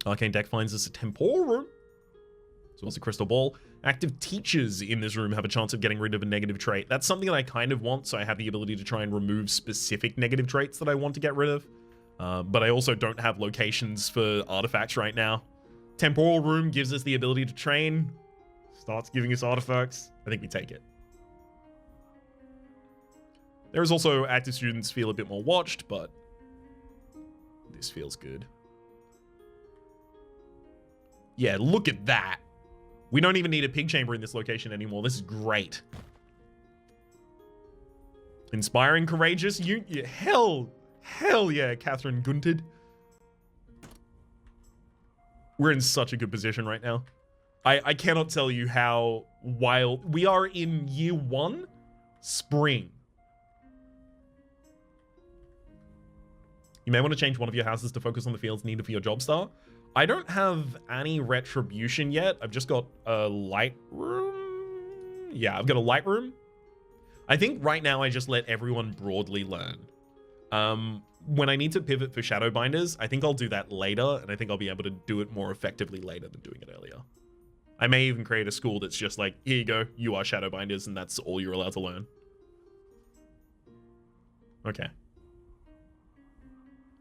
Arcane deck finds us a temporal room, as well as a crystal ball. Active teachers in this room have a chance of getting rid of a negative trait. That's something that I kind of want, so I have the ability to try and remove specific negative traits that I want to get rid of. But I also don't have locations for artifacts right now. Temporal room gives us the ability to train. Starts giving us artifacts. I think we take it. There is also active students feel a bit more watched, but this feels good. Yeah, look at that. We don't even need a pig chamber in this location anymore. This is great. Inspiring, courageous. Hell yeah, Catherine Gunted. We're in such a good position right now. I cannot tell you how wild. We are in year 1, spring. You may want to change one of your houses to focus on the fields needed for your job star. I don't have any retribution yet. I've just got a light room. Yeah, I've got a light room. I think right now I just let everyone broadly learn. When I need to pivot for Shadowbinders, I think I'll do that later, and I think I'll be able to do it more effectively later than doing it earlier. I may even create a school that's just like, here you go, you are Shadowbinders, and that's all you're allowed to learn. Okay.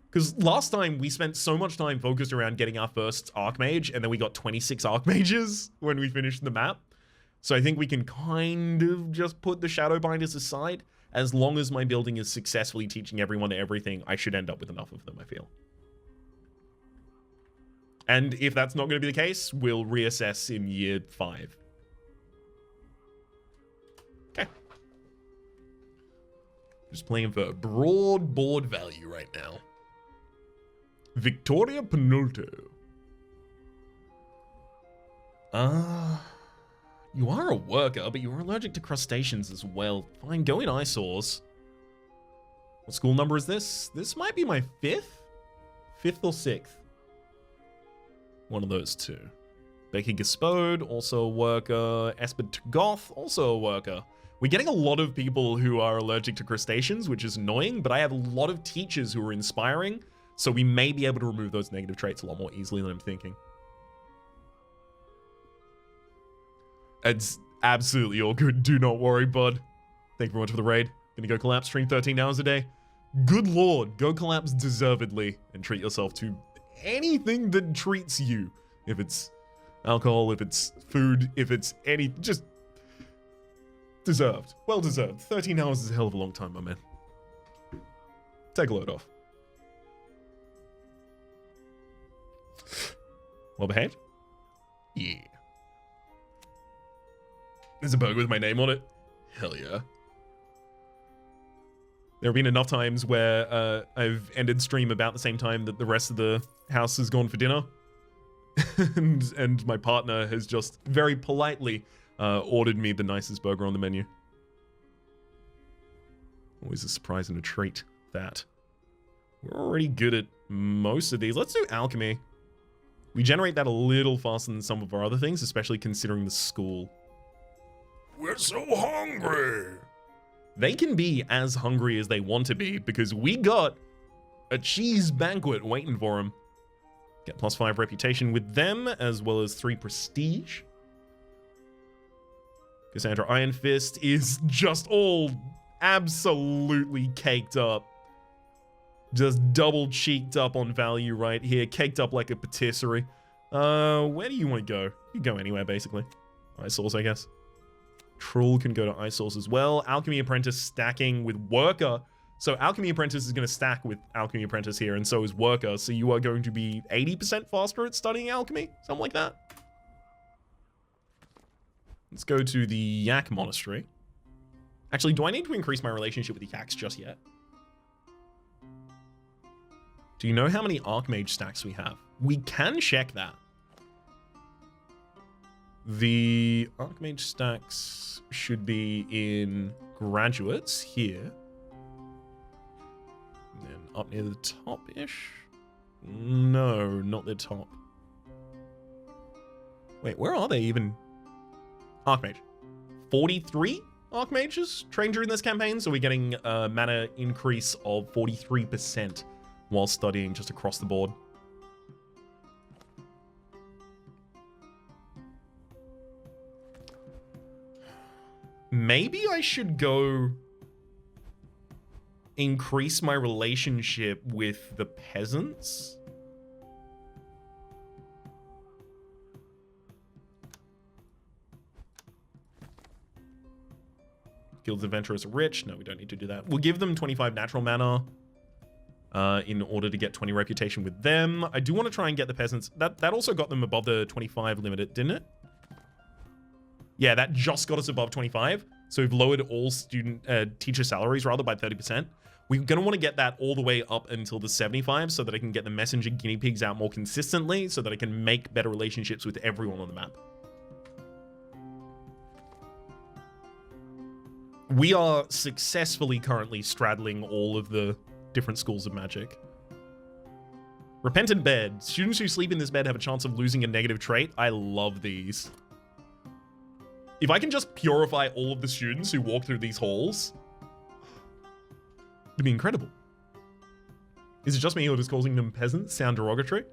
Because last time we spent so much time focused around getting our first Archmage, and then we got 26 Archmages when we finished the map. So I think we can kind of just put the Shadowbinders aside. As long as my building is successfully teaching everyone everything, I should end up with enough of them, I feel. And if that's not going to be the case, we'll reassess in year 5. Okay. Just playing for broad board value right now. Victoria Penulto. You are a worker, but you are allergic to crustaceans as well. Fine, go in eyesores. What school number is this? This might be my 5th? 5th or 6th? One of those two. Becky Gaspode, also a worker. Esped Goth, also a worker. We're getting a lot of people who are allergic to crustaceans, which is annoying, but I have a lot of teachers who are inspiring, so we may be able to remove those negative traits a lot more easily than I'm thinking. It's absolutely all good. Do not worry, bud. Thank you very much for the raid. Gonna go collapse, stream 13 hours a day. Good lord, go collapse deservedly and treat yourself to anything that treats you. If it's alcohol, if it's food, if it's any, just deserved. Well deserved. 13 hours is a hell of a long time, my man. Take a load off. Well behaved? Yeah. There's a burger with my name on it. Hell yeah. There have been enough times where I've ended stream about the same time that the rest of the house has gone for dinner. and my partner has just very politely ordered me the nicest burger on the menu. Always a surprise and a treat, that. We're already good at most of these. Let's do alchemy. We generate that a little faster than some of our other things, especially considering the school. We're so hungry. They can be as hungry as they want to be because we got a cheese banquet waiting for them. Get +5 reputation with them as well as 3 prestige. Cassandra Iron Fist is just all absolutely caked up. Just double cheeked up on value right here. Caked up like a patisserie. Where do you want to go? You can go anywhere basically. Eyesores, I guess. Troll can go to Eyesores as well. Alchemy Apprentice stacking with Worker. So Alchemy Apprentice is going to stack with Alchemy Apprentice here, and so is Worker. So you are going to be 80% faster at studying Alchemy? Something like that. Let's go to the Yak Monastery. Actually, do I need to increase my relationship with the Yaks just yet? Do you know how many Archmage stacks we have? We can check that. The Archmage stacks should be in graduates here. And then up near the top-ish? No, not the top. Wait, where are they even? Archmage. 43 Archmages trained during this campaign, so we're getting a mana increase of 43% while studying just across the board. Maybe I should go increase my relationship with the peasants. Guild's adventurers are rich. No, we don't need to do that. We'll give them 25 natural mana in order to get 20 reputation with them. I do want to try and get the peasants. That also got them above the 25 limit, didn't it? Yeah, that just got us above 25. So we've lowered all teacher salaries rather by 30%. We're going to want to get that all the way up until the 75 so that I can get the messenger guinea pigs out more consistently so that I can make better relationships with everyone on the map. We are successfully currently straddling all of the different schools of magic. Repentant bed. Students who sleep in this bed have a chance of losing a negative trait. I love these. If I can just purify all of the students who walk through these halls, it'd be incredible. Is it just me or does causing them peasants sound derogatory?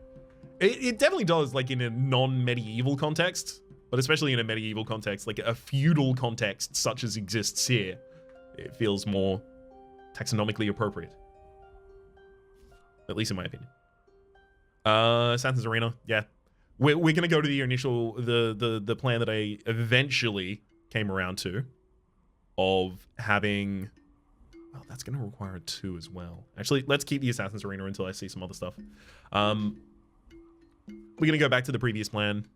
It definitely does, like in a non-medieval context, but especially in a medieval context, like a feudal context such as exists here, it feels more taxonomically appropriate. At least in my opinion. Assassin's Arena, yeah. We're gonna go to the initial, the plan that I eventually came around to of having, well, that's gonna require a 2 as well. Actually, let's keep the Assassin's Arena until I see some other stuff. We're gonna go back to the previous plan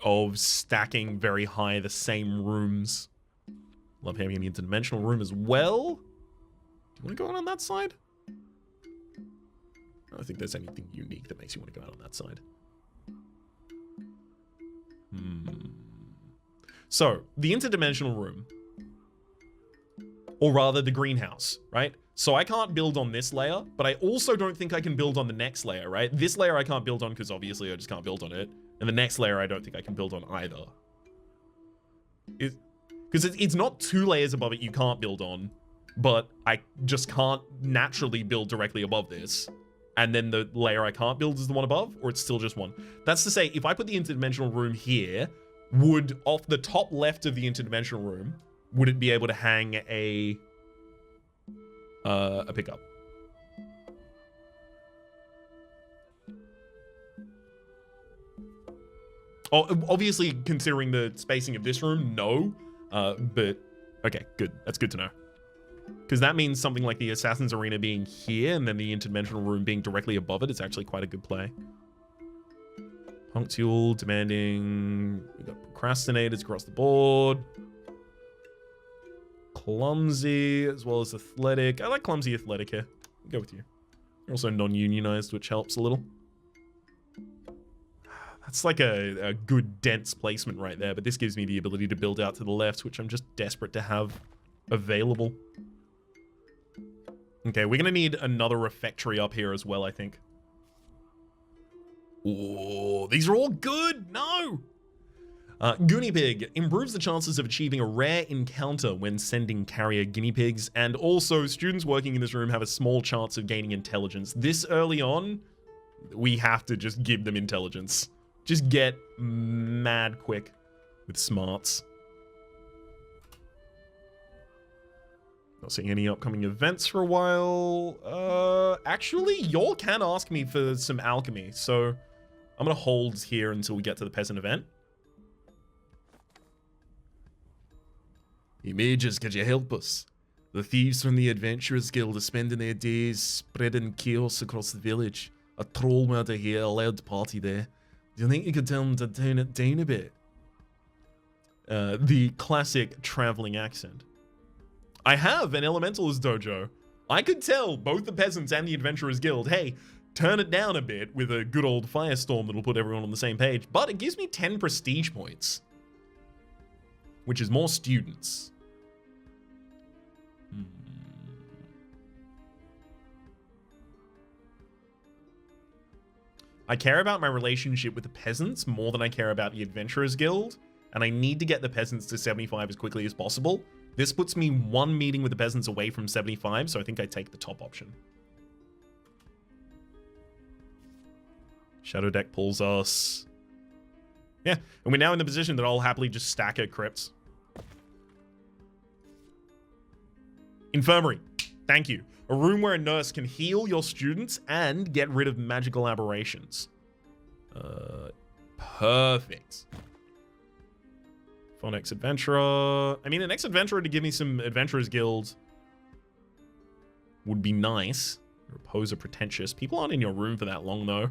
of stacking very high the same rooms. Love having an interdimensional room as well. Do you want to go on that side? I don't think there's anything unique that makes you want to go out on that side. So, the interdimensional room, or rather the greenhouse, right? So I can't build on this layer, but I also don't think I can build on the next layer, right? This layer I can't build on because obviously I just can't build on it. And the next layer I don't think I can build on either. Because it's not 2 layers above it you can't build on, but I just can't naturally build directly above this. And then the layer I can't build is the one above, or it's still just one. That's to say, if I put the interdimensional room here, would, off the top left of the interdimensional room, would it be able to hang a pickup? Oh, obviously, considering the spacing of this room, no. But, okay, good. That's good to know. Because that means something like the Assassin's Arena being here and then the interdimensional room being directly above it is actually quite a good play. Punctual, demanding. We got procrastinators across the board. Clumsy, as well as athletic. I like clumsy athletic here. I'll go with you. You're also non-unionized, which helps a little. That's like a good dense placement right there, but this gives me the ability to build out to the left, which I'm just desperate to have available. Okay, we're gonna need another refectory up here as well, I think. Oh, these are all good. No. Guinea pig improves the chances of achieving a rare encounter when sending carrier guinea pigs, and also students working in this room have a small chance of gaining intelligence. This early on, we have to just give them intelligence. Just get mad quick with smarts. Not seeing any upcoming events for a while. Actually, y'all can ask me for some alchemy, so I'm gonna hold here until we get to the peasant event. Hey mages, could you help us? The thieves from the Adventurers Guild are spending their days spreading chaos across the village. A troll murder here, a loud party there. Do you think you could tell them to tone it down a bit? The classic traveling accent. I have an Elementalist dojo. I could tell both the peasants and the Adventurers Guild, hey, turn it down a bit with a good old firestorm that'll put everyone on the same page. But it gives me 10 prestige points, which is more students. I care about my relationship with the peasants more than I care about the Adventurers Guild, and I need to get the peasants to 75 as quickly as possible. This puts me 1 meeting with the peasants away from 75, so I think I take the top option. Shadow deck pulls us Yeah, and we're now in the position that I'll happily just stack at crypts. Infirmary. Thank you. A room where a nurse can heal your students and get rid of magical aberrations. Perfect. For an ex-adventurer. I mean, an ex-adventurer to give me some adventurers guild would be nice. Repose are pretentious. People aren't in your room for that long, though.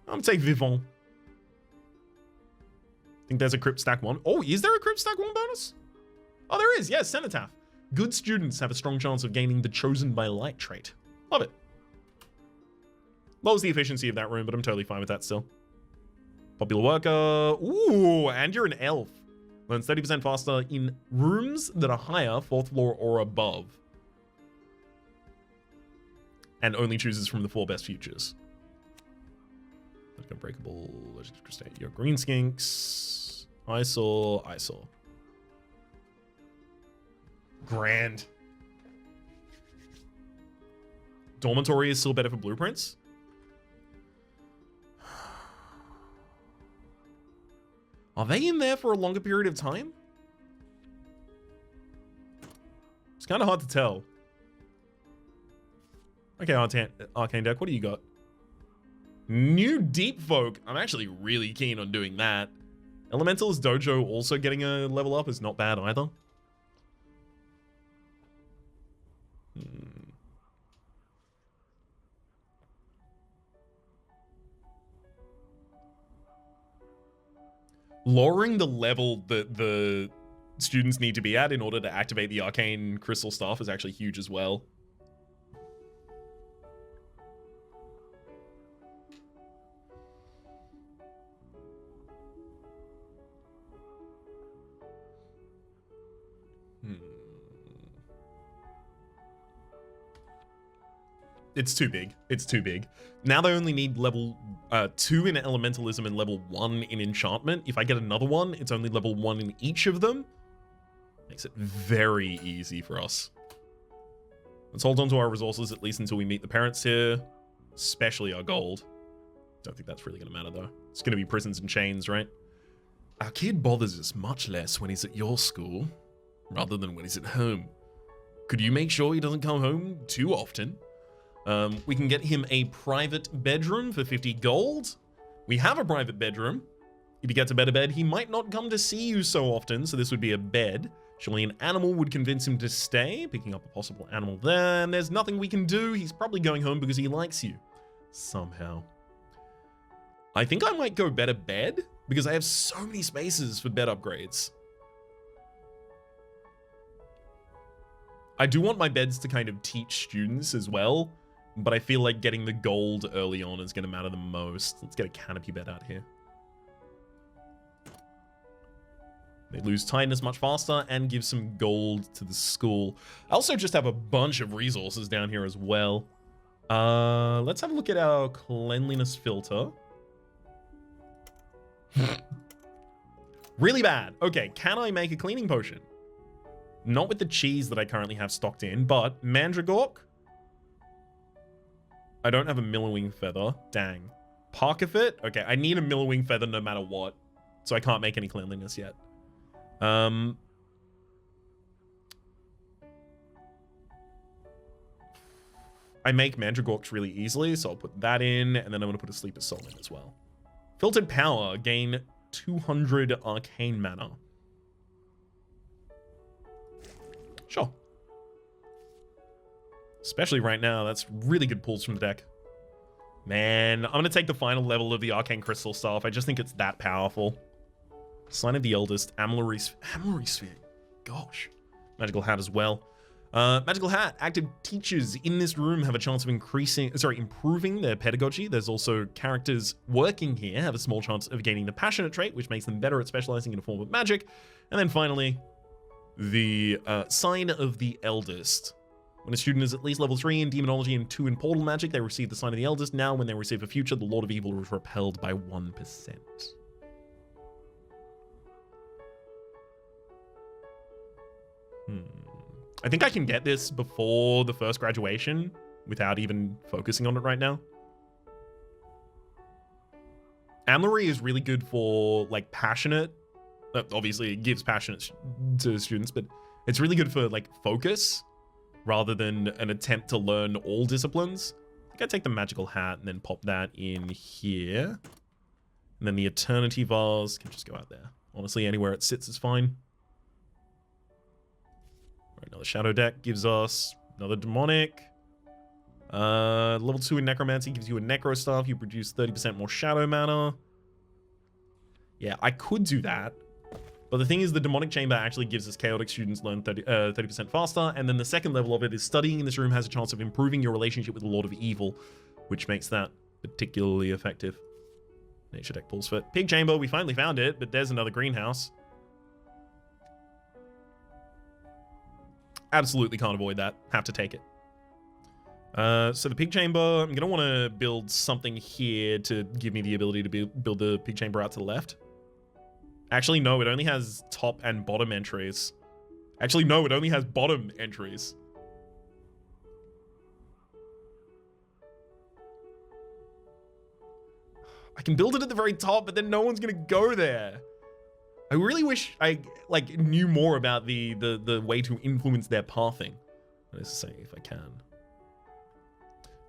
I'm gonna take Vivant. Think there's a crypt stack 1. Oh, is there a crypt stack 1 bonus? Oh, there is. Yes, Cenotaph. Good students have a strong chance of gaining the Chosen by Light trait. Love it. Lowers the efficiency of that room, but I'm totally fine with that still. Popular worker. Ooh, and you're an elf. Learns 30% faster in rooms that are higher, 4th floor or above. And only chooses from the 4 best futures. Unbreakable, your green skinks, eyesore. Grand. Dormitory is still better for blueprints. Are they in there for a longer period of time? It's kind of hard to tell. Okay, Arcane Deck, what do you got? New Deep Folk. I'm actually really keen on doing that. Elemental's Dojo also getting a level up is not bad either. Lowering the level that the students need to be at in order to activate the Arcane Crystal Staff is actually huge as well. It's too big. It's too big. Now they only need level 2 in Elementalism and level 1 in Enchantment. If I get another one, it's only level 1 in each of them. Makes it very easy for us. Let's hold on to our resources at least until we meet the parents here. Especially our gold. Don't think that's really going to matter though. It's going to be prisons and chains, right? Our kid bothers us much less when he's at your school, rather than when he's at home. Could you make sure he doesn't come home too often? We can get him a private bedroom for 50 gold. We have a private bedroom. If he gets a better bed, he might not come to see you so often, so this would be a bed. Surely an animal would convince him to stay, picking up a possible animal there, and there's nothing we can do. He's probably going home because he likes you. Somehow. I think I might go better bed, because I have so many spaces for bed upgrades. I do want my beds to kind of teach students as well, but I feel like getting the gold early on is going to matter the most. Let's get a canopy bed out here. They lose tightness much faster and give some gold to the school. I also just have a bunch of resources down here as well. Let's have a look at our cleanliness filter. Really bad. Okay, can I make a cleaning potion? Not with the cheese that I currently have stocked in, but Mandragork. I don't have a Millowing Feather. Dang. Parkafit? Okay, I need a Millowing Feather no matter what. So I can't make any cleanliness yet. I make Mandragorks really easily, so I'll put that in, and then I'm going to put a Sleeper's Soul in as well. Filtered Power. Gain 200 Arcane Mana. Sure. Especially right now, that's really good pulls from the deck. Man, I'm going to take the final level of the Arcane Crystal Staff. I just think it's that powerful. Sign of the Eldest, Amaluri Sphere. Gosh. Magical Hat as well. Magical Hat. Active teachers in this room have a chance of improving their pedagogy. There's also characters working here have a small chance of gaining the Passionate trait, which makes them better at specializing in a form of magic. And then finally, the Sign of the Eldest. When a student is at least level 3 in Demonology and 2 in Portal Magic, they receive the Sign of the Eldest. Now, when they receive a future, the Lord of Evil is repelled by 1%. I think I can get this before the first graduation without even focusing on it right now. Amory is really good for like passionate. Obviously, it gives passionate to students, but it's really good for like focus rather than an attempt to learn all disciplines. I think I take the magical hat and then pop that in here. And then the eternity vase can just go out there. Honestly, anywhere it sits is fine. All right, another shadow deck gives us another demonic. Level 2 in necromancy gives you a necro staff. You produce 30% more shadow mana. Yeah, I could do that. But the thing is, the demonic chamber actually gives us chaotic students learn 30% faster. And then the second level of it is studying in this room has a chance of improving your relationship with the Lord of Evil, which makes that particularly effective. Nature deck pulls for Pig Chamber. We finally found it, but there's another greenhouse. Absolutely can't avoid that. Have to take it. So the Pig Chamber, I'm going to want to build something here to give me the ability to build the Pig Chamber out to the left. Actually, no, it only has top and bottom entries. Actually, no, it only has bottom entries. I can build it at the very top, but then no one's going to go there. I really wish I like knew more about the way to influence their pathing. Let's say if I can.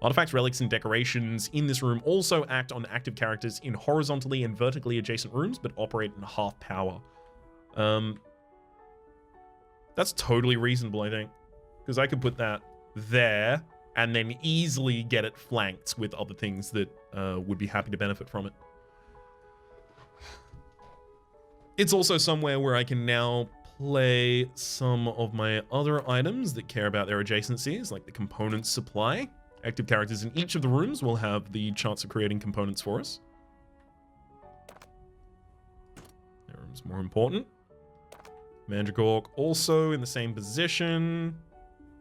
Artifacts, relics, and decorations in this room also act on active characters in horizontally and vertically adjacent rooms, but operate in half power. That's totally reasonable, I think. Because I could put that there, and then easily get it flanked with other things that would be happy to benefit from it. It's also somewhere where I can now play some of my other items that care about their adjacencies, like the components supply. Active characters in each of the rooms will have the chance of creating components for us. That room's more important. Mandragork also in the same position.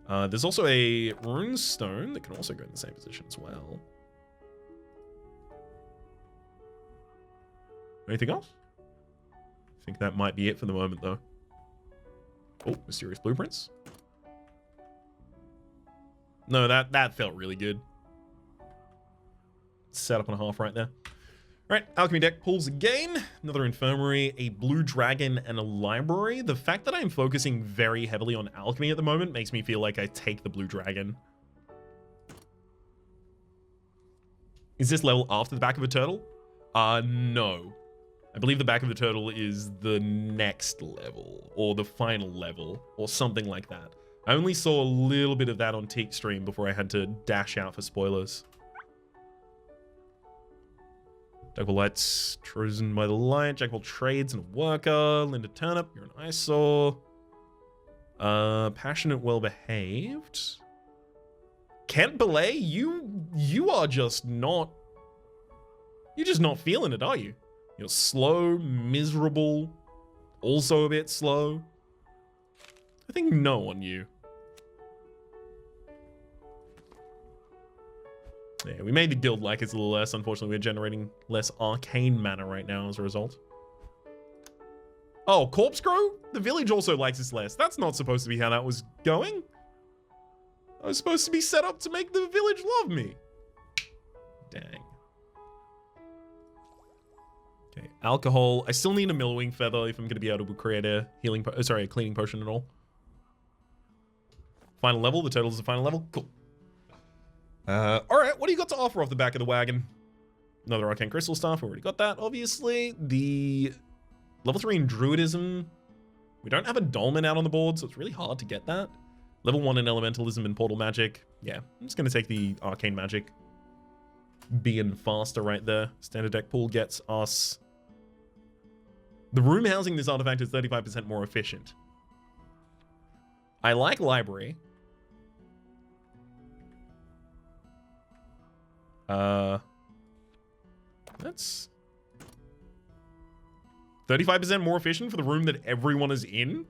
There's also a runestone that can also go in the same position as well. Anything else? I think that might be it for the moment, though. Oh, mysterious blueprints. No, that felt really good. Set up on a half right there. All right, alchemy deck pulls again. Another infirmary, a blue dragon, and a library. The fact that I'm focusing very heavily on alchemy at the moment makes me feel like I take the blue dragon. Is this level after the back of a turtle? No. I believe the back of the turtle is the next level, or the final level, or something like that. I only saw a little bit of that on Teak stream before I had to dash out for spoilers. Jackal Light's chosen by the light. Jackal trades and a worker. Linda Turnip, you're an eyesore. Passionate, well-behaved. Kent Belay, you are just not... You're just not feeling it, are you? You're slow, miserable, also a bit slow. I think no on you. Yeah, we made the guild like it's a little less. Unfortunately, we're generating less arcane mana right now as a result. Oh, Corpse Grow? The village also likes this less. That's not supposed to be how that was going. I was supposed to be set up to make the village love me. Dang. Okay, alcohol. I still need a Millwing Feather if I'm going to be able to create a healing, a cleaning potion at all. Final level. The total is the final level. Cool. All right. What do you got to offer off the back of the wagon? Another Arcane Crystal Staff. Already got that, obviously. The level 3 in Druidism. We don't have a Dolmen out on the board, so it's really hard to get that. Level 1 in Elementalism and Portal Magic. Yeah, I'm just going to take the Arcane Magic. Being faster right there. Standard deck pool gets us... The room housing this artifact is 35% more efficient. I like Library. That's 35% more efficient for the room that everyone is in.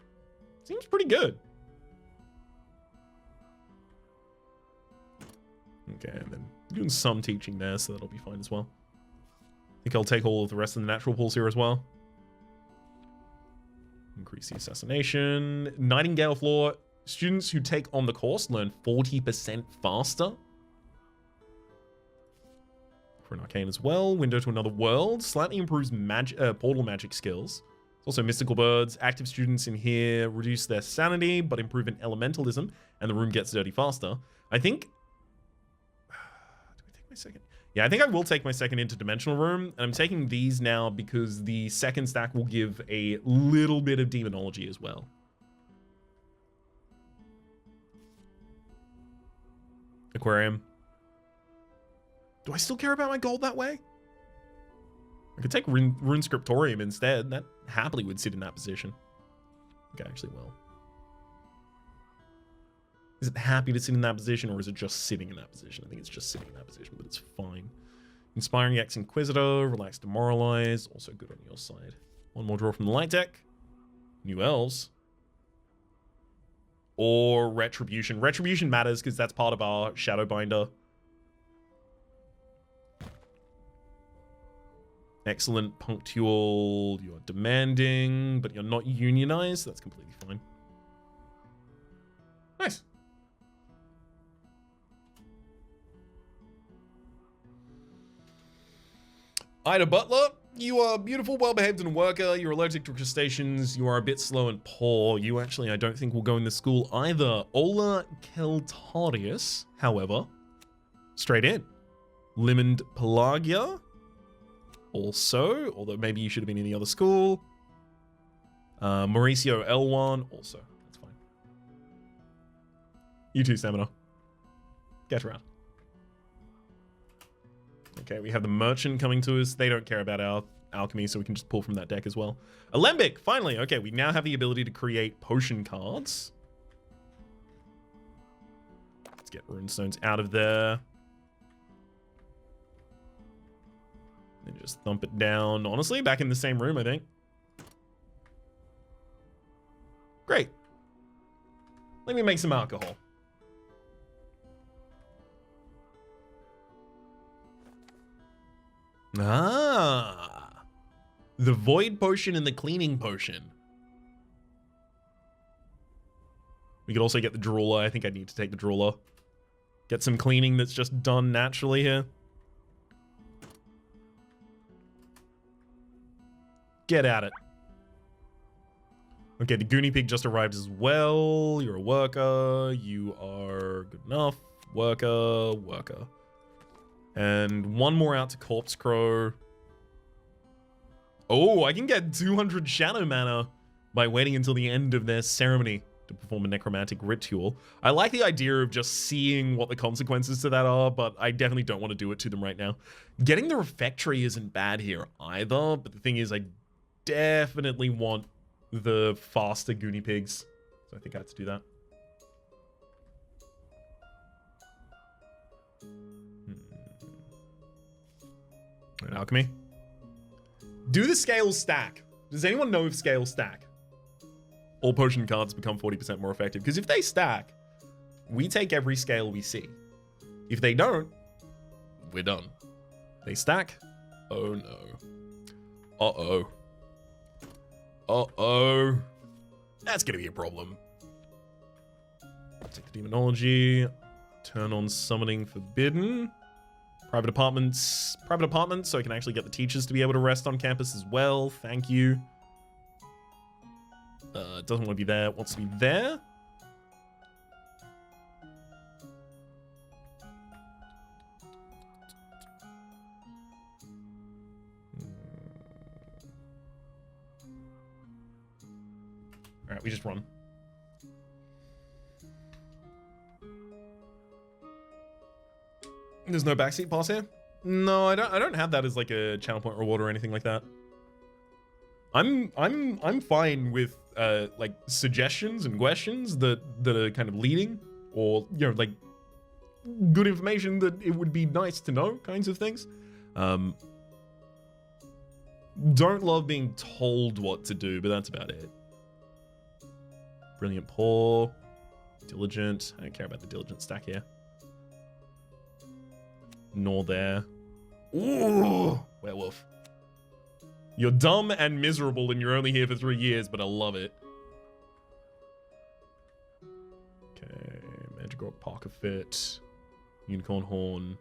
Seems pretty good. Okay, and then doing some teaching there, so that'll be fine as well. I think I'll take all of the rest of the natural pools here as well. Increase the assassination. Nightingale Floor. Students who take on the course learn 40% faster. for an arcane as well. Window to another world. Slightly improves portal magic skills. Also mystical birds. Active students in here reduce their sanity, but improve in elementalism, and the room gets dirty faster. I think... Do I take my second? Yeah, I think I will take my second interdimensional room, and I'm taking these now because the second stack will give a little bit of demonology as well. Aquarium. Do I still care about my gold that way? I could take Rune Scriptorium instead. That happily would sit in that position. Okay, actually will. Is it happy to sit in that position, or is it just sitting in that position? I think it's just sitting in that position, but it's fine. Inspiring Ex-Inquisitor, Relax Demoralize, also good on your side. One more draw from the light deck. New Elves. Or Retribution. Retribution matters because that's part of our Shadowbinder. Excellent. Punctual. You are demanding, but you're not unionized. That's completely fine. Nice. Ida Butler, you are beautiful, well-behaved, and a worker. You're allergic to crustaceans. You are a bit slow and poor. You actually, I don't think, will go in this school either. Ola Keltarius, however, straight in. Limond Pelagia, also, although maybe you should have been in the other school. Mauricio L1, also. That's fine. You too, Stamina. Get around. Okay, we have the Merchant coming to us. They don't care about our alchemy, so we can just pull from that deck as well. Alembic, finally. Okay, we now have the ability to create potion cards. Let's get Runestones out of there. And just thump it down. Honestly, back in the same room, I think. Great. Let me make some alcohol. Ah, the Void Potion and the Cleaning Potion. We could also get the Drooler. I think I need to take the Drooler. Get some cleaning that's just done naturally here. Get at it. Okay, the Goonie Pig just arrived as well. You're a worker. You are good enough. Worker, worker. And one more out to Corpse Crow. Oh, I can get 200 Shadow Mana by waiting until the end of their ceremony to perform a necromantic ritual. I like the idea of just seeing what the consequences to that are, but I definitely don't want to do it to them right now. Getting the Refectory isn't bad here either, but the thing is I definitely want the faster Goonie Pigs. So I think I have to do that. Alchemy. Do the scales stack? Does anyone know if scales stack? All potion cards become 40% more effective. Because if they stack, we take every scale we see. If they don't, we're done. They stack? Oh no. Uh-oh. Uh-oh. That's gonna be a problem. Take the Demonology. Turn on Summoning Forbidden. Private apartments, so I can actually get the teachers to be able to rest on campus as well. Thank you. Doesn't want to be there, wants to be there. All right, we just run. There's no backseat pass here? No, I don't have that as like a channel point reward or anything like that. I'm fine with like suggestions and questions that are kind of leading, or you know, like good information that it would be nice to know kinds of things. Don't love being told what to do, but that's about it. Brilliant Poor, Diligent. I don't care about the Diligent stack here. Nor there. Ooh, Werewolf. You're dumb and miserable and you're only here for 3 years, but I love it. Okay, Mandragora Parker Fit, Unicorn Horn,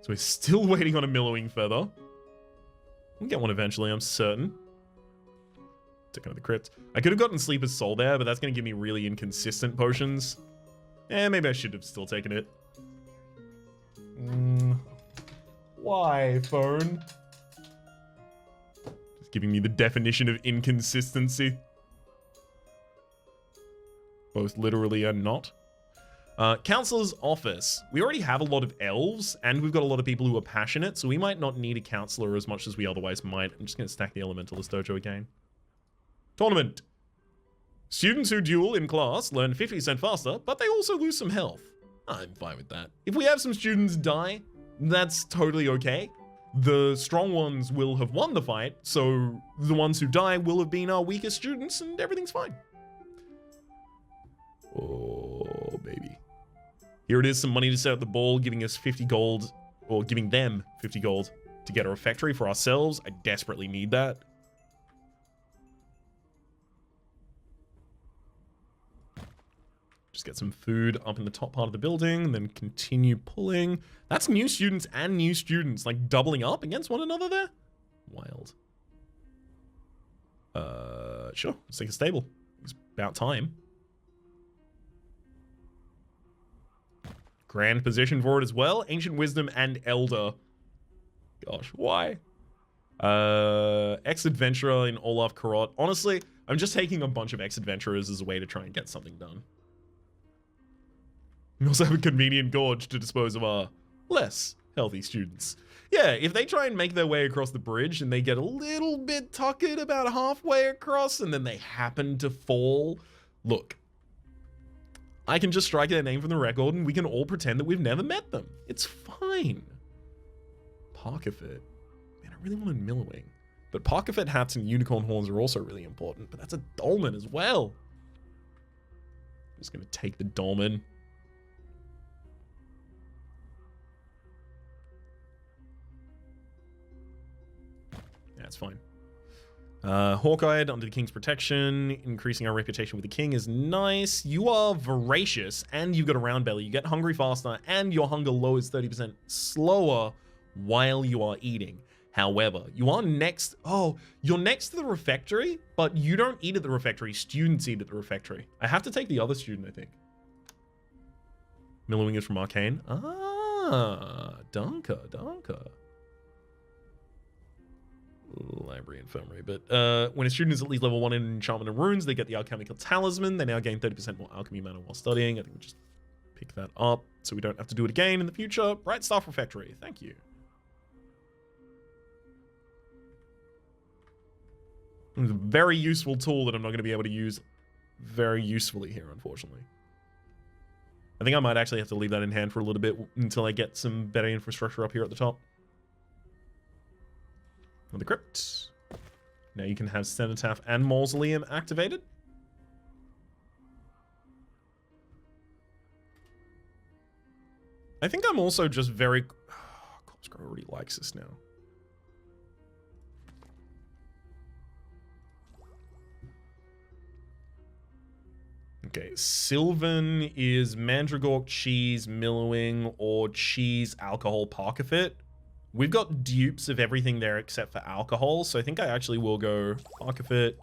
So we're still waiting on a millowing feather. We'll get one eventually, I'm certain. Take out the crypt. I could have gotten Sleeper's Soul there, but that's going to give me really inconsistent potions. Maybe I should have still taken it. Why, phone? Just giving me the definition of inconsistency. Both literally and not. Counselor's office. We already have a lot of elves, and we've got a lot of people who are passionate, so we might not need a counselor as much as we otherwise might. I'm just going to stack the Elementalist Dojo again. Tournament. Students who duel in class learn 50% faster, but they also lose some health. I'm fine with that. If we have some students die, that's totally okay. The strong ones will have won the fight, so the ones who die will have been our weakest students, and everything's fine. Oh, baby. Here it is, some money to set up the ball, giving us 50 gold, or giving them 50 gold to get a refectory for ourselves. I desperately need that. Just get some food up in the top part of the building, then continue pulling. That's new students and new students, like doubling up against one another there. Wild. Sure, let's take a stable. It's about time. Grand position for it as well. Ancient Wisdom and Elder. Gosh, why? Ex-Adventurer in Olaf Karot. Honestly, I'm just taking a bunch of ex-adventurers as a way to try and get something done. We also have a convenient gorge to dispose of our less healthy students. Yeah, if they try and make their way across the bridge and they get a little bit tuckered about halfway across and then they happen to fall, look, I can just strike their name from the record and we can all pretend that we've never met them. It's fine. Parkerfit. Man, I really wanted Millowing. But Parkerfit hats and unicorn horns are also really important, but that's a dolmen as well. I'm just going to take the dolmen. That's fine. Hawkeye under the king's protection, increasing our reputation with the king is nice. You are voracious and you've got a round belly. You get hungry faster and your hunger lowers 30% slower while you are eating. However, you are next. Oh, you're next to the refectory, but you don't eat at the refectory. Students eat at the refectory. I have to take the other student, I think. Millowing is from Arcane. Ah, Danke. Library Infirmary, but when a student is at least level 1 in Enchantment and Runes, they get the Alchemical Talisman. They now gain 30% more Alchemy mana while studying. I think we'll just pick that up so we don't have to do it again in the future. Bright Staff Refectory, thank you. It's a very useful tool that I'm not going to be able to use very usefully here, unfortunately. I think I might actually have to leave that in hand for a little bit until I get some better infrastructure up here at the top. The crypt. Now you can have Cenotaph and Mausoleum activated. I think I'm also just very... Corpsecrow already likes this now. Okay, Sylvan is Mandragork, Cheese, Millowing, or Cheese, Alcohol, Parkerfit. We've got dupes of everything there except for alcohol, so I think I actually will go Parkerfit,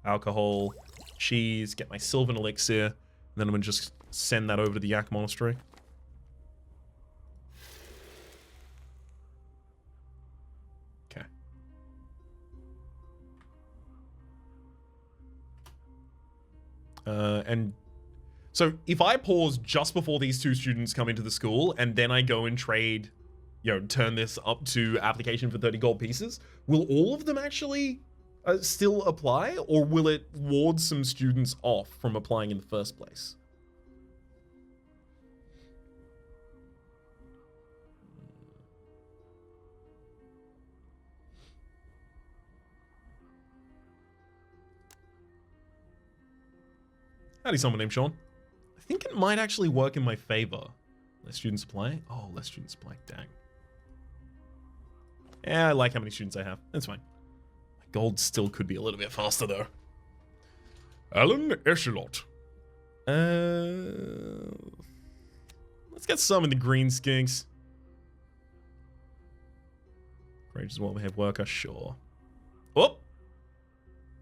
Alcohol, Cheese, get my Sylvan Elixir, and then I'm going to just send that over to the Yak Monastery. Okay. And so if I pause just before these two students come into the school, and then I go and trade... turn this up to application for 30 gold pieces, will all of them actually still apply, or will it ward some students off from applying in the first place? Howdy, someone named Sean. I think it might actually work in my favor. Less students apply? Oh, less students apply. Dang. Yeah, I like how many students I have. That's fine. My gold still could be a little bit faster, though. Alan Echelot. Let's get some in the green skinks. Courageous, well-behaved worker, sure. Oh!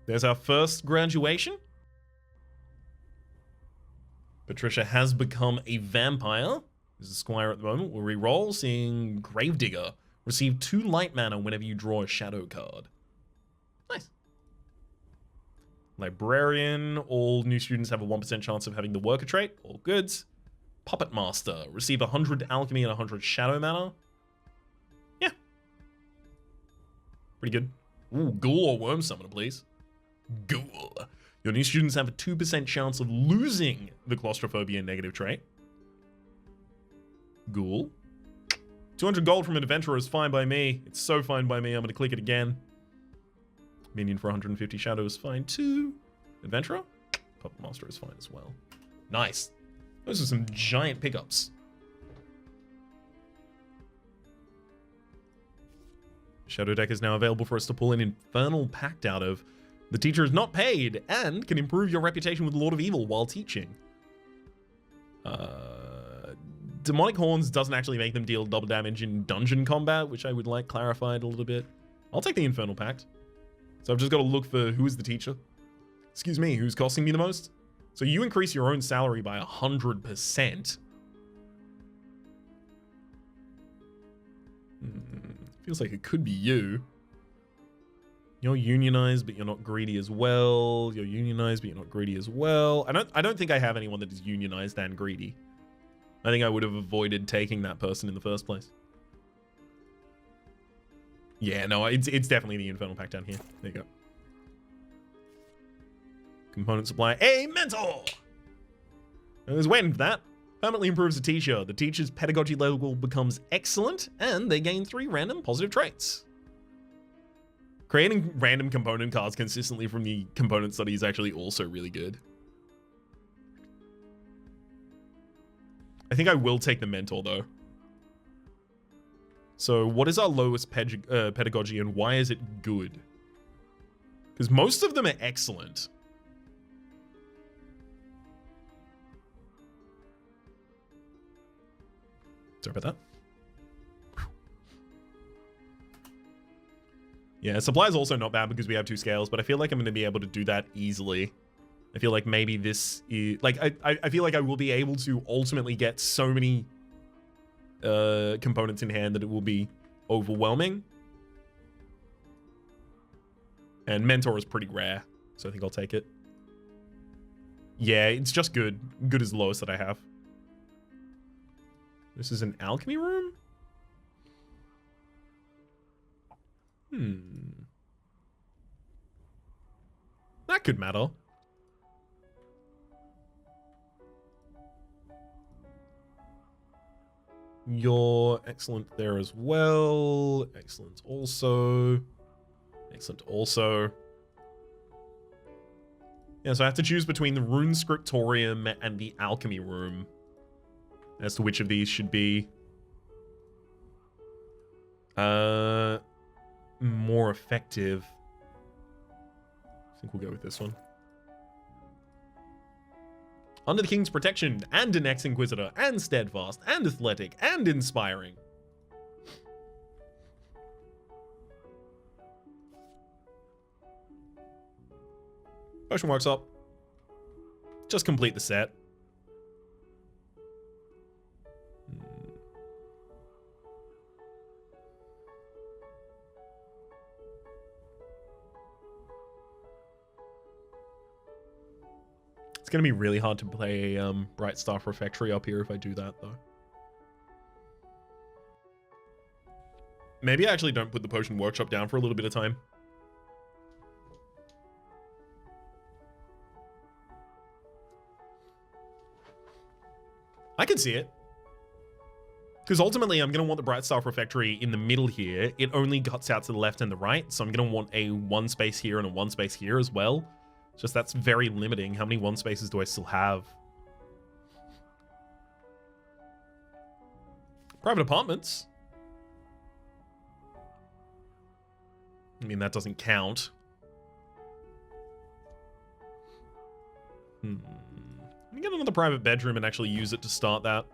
There's our first graduation. Patricia has become a vampire. This is Squire at the moment. We'll re-roll, seeing Gravedigger. Receive 2 light mana whenever you draw a shadow card. Nice. Librarian. All new students have a 1% chance of having the worker trait. All goods. Puppet Master. Receive 100 alchemy and 100 shadow mana. Yeah. Pretty good. Ooh, ghoul or worm summoner, please. Ghoul. Your new students have a 2% chance of losing the claustrophobia negative trait. Ghoul. 200 gold from an adventurer is fine by me. It's so fine by me. I'm going to click it again. Minion for 150 shadow is fine too. Adventurer? Puppet Master is fine as well. Nice. Those are some giant pickups. Shadow deck is now available for us to pull an Infernal Pact out of. The teacher is not paid and can improve your reputation with Lord of Evil while teaching. Demonic Horns doesn't actually make them deal double damage in dungeon combat, which I would like clarified a little bit. I'll take the Infernal Pact. So I've just got to look for who is the teacher. Excuse me, who's costing me the most? So you increase your own salary by 100%. Feels like it could be you. You're unionized, but you're not greedy as well. You're unionized, but you're not greedy as well. I don't think I have anyone that is unionized and greedy. I think I would have avoided taking that person in the first place. Yeah, no, it's definitely the Infernal Pact down here. There you go. Component supply. A mentor! I was waiting for that. Permanently improves the teacher. The teacher's pedagogy level becomes excellent, and they gain 3 random positive traits. Creating random component cards consistently from the component study is actually also really good. I think I will take the mentor, though. So what is our lowest pedagogy, and why is it good? Because most of them are excellent. Sorry about that. Yeah, supply is also not bad because we have 2 scales, but I feel like I'm going to be able to do that easily. I feel like maybe this is... Like, I feel like I will be able to ultimately get so many components in hand that it will be overwhelming. And Mentor is pretty rare, so I think I'll take it. Yeah, it's just good. Good is the lowest that I have. This is an alchemy room? That could matter. You're excellent there as well. Excellent also. Excellent also. Yeah, so I have to choose between the Rune Scriptorium and the Alchemy Room as to which of these should be more effective. I think we'll go with this one. Under the King's protection, and an ex-Inquisitor, and steadfast, and athletic, and inspiring. Potion Workshop. Just complete the set. It's going to be really hard to play Bright Staff Refectory up here if I do that, though. Maybe I actually don't put the Potion Workshop down for a little bit of time. I can see it. Because ultimately, I'm going to want the Bright Staff Refectory in the middle here. It only cuts out to the left and the right, so I'm going to want a 1 space here and a 1 space here as well. Just that's very limiting. How many 1 spaces do I still have? Private apartments. I mean, that doesn't count. Let me get another private bedroom and actually use it to start that.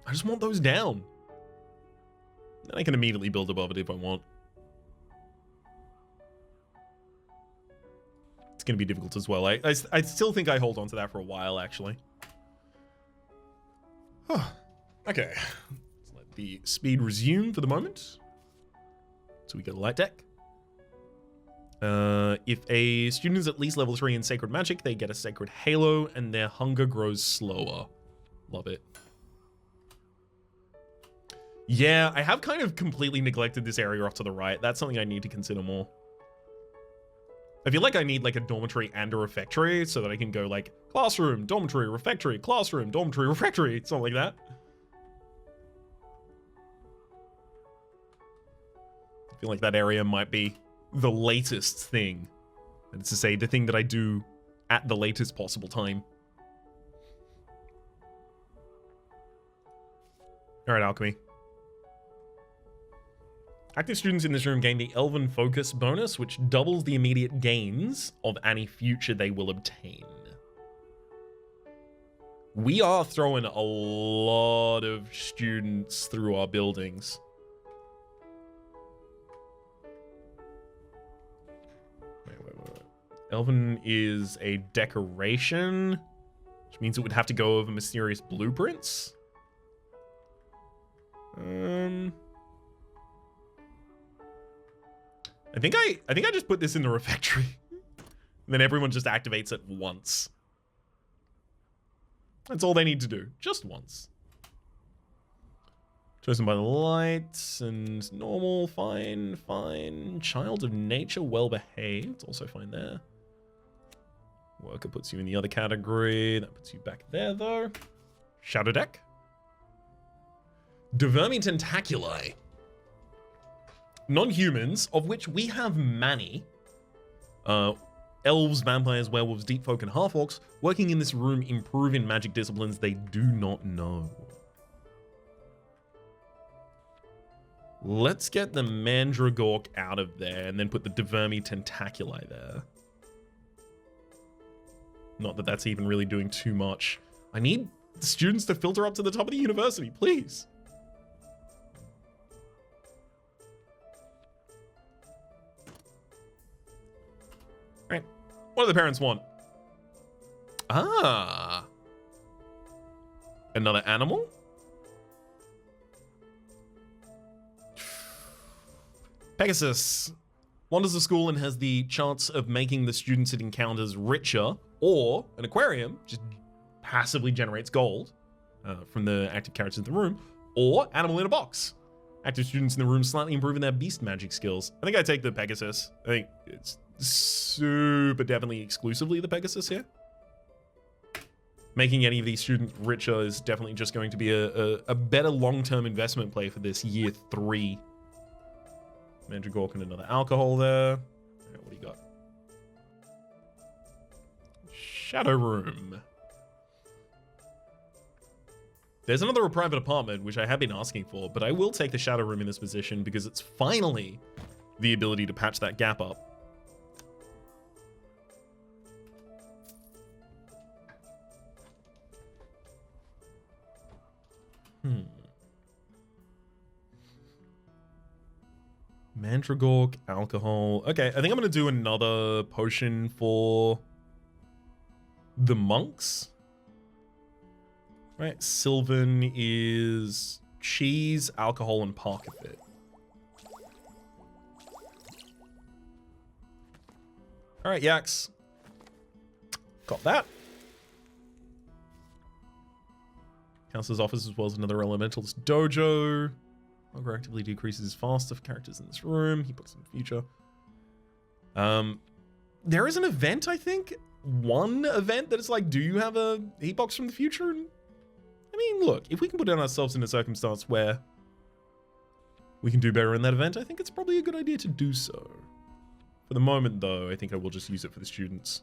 I just want those down. And I can immediately build above it if I want. It's going to be difficult as well. I still think I hold on to that for a while, actually. Okay. Let's let the speed resume for the moment. So we get a light deck. If a student is at least level 3 in Sacred Magic, they get a Sacred Halo, and their hunger grows slower. Love it. Yeah, I have kind of completely neglected this area off to the right. That's something I need to consider more. I feel like I need like a dormitory and a refectory so that I can go like classroom, dormitory, refectory, classroom, dormitory, refectory, something like that. I feel like that area might be the latest thing. That is to say, the thing that I do at the latest possible time. All right, alchemy. Active students in this room gain the Elven Focus bonus, which doubles the immediate gains of any future they will obtain. We are throwing a lot of students through our buildings. Wait. Elven is a decoration, which means it would have to go over mysterious blueprints. I think I just put this in the refectory. And then everyone just activates it once. That's all they need to do. Just once. Chosen by the lights and normal, fine. Child of nature, well behaved. Also fine there. Worker puts you in the other category. That puts you back there though. Shadow deck. Divermi Tentaculi. Non-humans, of which we have many. Elves, vampires, werewolves, deep folk, and half-orcs working in this room improve in magic disciplines they do not know. Let's get the Mandragork out of there and then put the Divermi Tentaculi there. Not that that's even really doing too much. I need the students to filter up to the top of the university, please. Right. What do the parents want? Ah. Another animal? Pegasus wanders the school and has the chance of making the students it encounters richer, or an aquarium just passively generates gold from the active characters in the room, or animal in a box. Active students in the room slightly improving their beast magic skills. I think I take the Pegasus. I think it's super definitely exclusively the Pegasus here. Making any of these students richer is definitely just going to be a better long-term investment play for this year 3. Mandragork and another alcohol there. Right, what do you got? Shadow room. There's another private apartment, which I have been asking for, but I will take the shadow room in this position because it's finally the ability to patch that gap up. Mandragork, alcohol. Okay, I think I'm going to do another potion for the monks. Right, Sylvan is cheese, alcohol, and parka fit. All right, Yaks. Got that. Counselor's office as well as another elementalist dojo. Ogre actively decreases faster for characters in this room. He books in the future. There is an event, I think. One event that is like, do you have a heat box from the future? I mean, look, if we can put ourselves in a circumstance where we can do better in that event, I think it's probably a good idea to do so. For the moment, though, I think I will just use it for the students.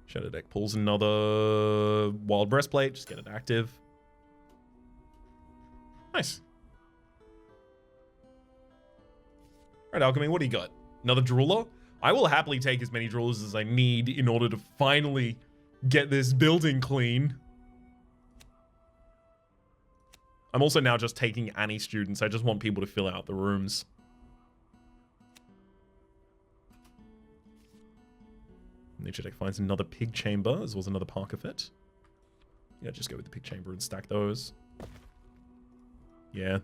Shadow deck pulls another Wild Breastplate. Just get it active. Nice. All right, Alchemy, what do you got? Another Drooler? I will happily take as many Droolers as I need in order to finally get this building clean. I'm also now just taking any students. I just want people to fill out the rooms. Nature deck finds another pig chamber, as well as another Parker fit. Yeah, just go with the pig chamber and stack those. Yeah.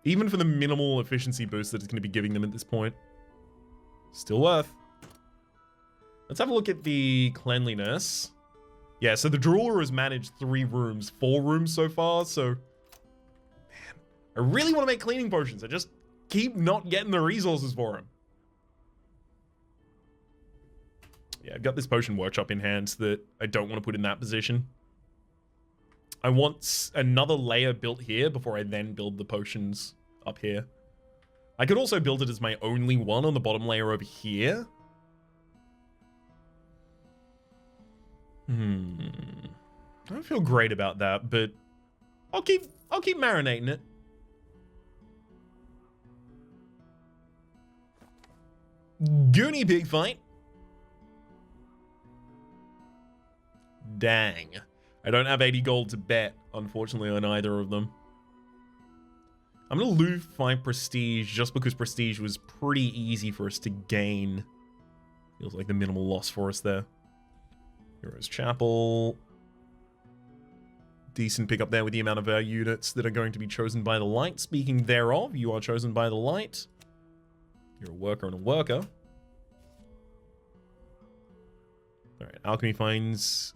Even for the minimal efficiency boost that it's going to be giving them at this point. Still worth. Let's have a look at the cleanliness. Yeah, so the Drooler has managed 4 rooms so far, so... Man, I really want to make cleaning potions. I just keep not getting the resources for them. Yeah, I've got this potion workshop in hand that I don't want to put in that position. I want another layer built here before I then build the potions up here. I could also build it as my only one on the bottom layer over here. I don't feel great about that, but I'll keep marinating it. Goonie pig fight. Dang. I don't have 80 gold to bet, unfortunately, on either of them. I'm going to lose 5 prestige just because prestige was pretty easy for us to gain. Feels like the minimal loss for us there. Heroes Chapel. Decent pick up there with the amount of our units that are going to be chosen by the light. Speaking thereof, you are chosen by the light. You're a worker and a worker. Alright, Alchemy finds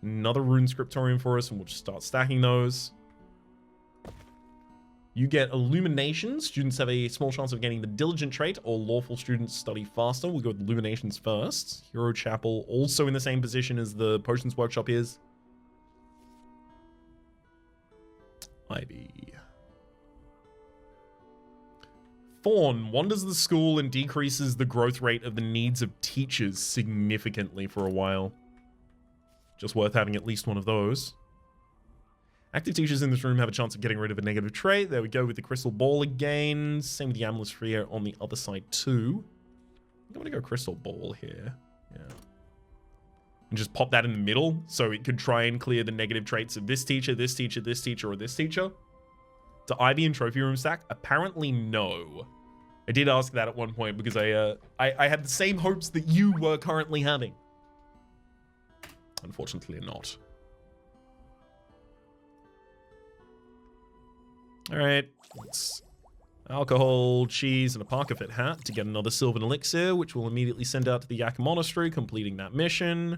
another rune scriptorium for us, and we'll just start stacking those. You get Illuminations. Students have a small chance of getting the Diligent trait, or lawful students study faster. We'll go with Illuminations first. Hero Chapel, also in the same position as the Potions Workshop is. Ivy. Fawn wanders the school and decreases the growth rate of the needs of teachers significantly for a while. Just worth having at least one of those. Active teachers in this room have a chance of getting rid of a negative trait. There we go with the Crystal Ball again. Same with the Amulet Sphere on the other side too. I'm going to go Crystal Ball here. Yeah. And just pop that in the middle so it could try and clear the negative traits of this teacher, this teacher, this teacher, or this teacher. To Ivy and Trophy Room stack? Apparently no. I did ask that at one point because I had the same hopes that you were currently having. Unfortunately not. Alright, let's alcohol, cheese, and a Parker Fit hat to get another Sylvan Elixir, which we'll immediately send out to the Yak Monastery, completing that mission.